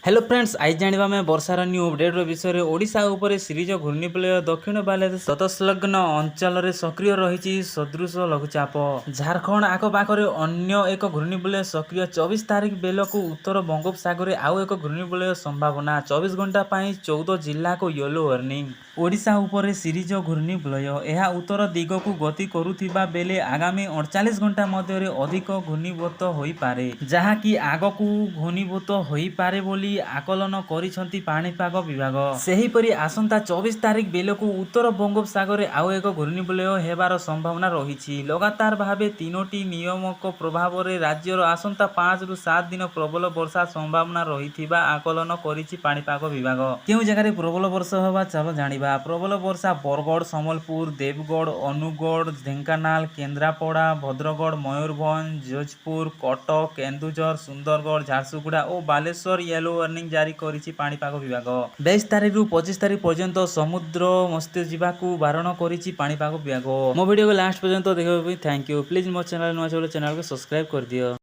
Hello friends, आज जानिबा में वर्षार न्यू अपडेट विषय ओडिशा उपर सीरीज घूर्णिबलय दक्षिण बांग्लादेश तटसंलग्न अंचल में सक्रिय रही सदृश लघुचाप। झारखंड आखपाखर अन्य एक घूर्णिबलय सक्रिय 24 तारिख बेलू उत्तर बंगोपसागर आउ एक घूर्णिबलय संभावना 24 घंटा 14 जिला को येलो वार्निंग। ओडिशा उपर सीरीज घूर्णिबलय यह उत्तर दिग को गति करुथिबा बेले आगामी 48 घंटा मध्य अधिक घूर्णीभूत होई पारे, जहाँकि आगकू घूर्णीभूत होई पारे बोली आकलन करिसंती पाणीपाग विभाग। सेहीपरि आसंता 24 तारिख बेलकू उत्तर बंगोपसागर आउ एक घूर्णिबलय हेबार संभावना रही। लगातार भावे 3टी नियमक प्रभाव में राज्यर आसंता 5 रु 7 दिन प्रबल वर्षा संभावना रही आकलन करिछि पाणीपाग विभाग। केउ जगह प्रबल वर्षा होगा चलो जानिबा। प्रबल वर्षा बरगड़, सम्बलपुर, देवगढ़, अनुगढ़, ढेंकानाल, केन्द्रापड़ा, भद्रगढ़, मयूरभंज, जोधपुर, कटक, केन्दुझर, सुंदरगढ़, झारसुगुड़ा और बालेश्वर येलो वार्निंग जारी करिछि पाणीपाग विभाग। 22 तारिख रु 25 तारिख पर्यंत समुद्र मत्स्य जीवाकू बारण करिछि पाणीपाग विभाग। मो वीडियो को लास्ट पर्यंत देखा थैंक यू। प्लीज मो चैनल नुआ चैनल को सब्सक्राइब कर दियो।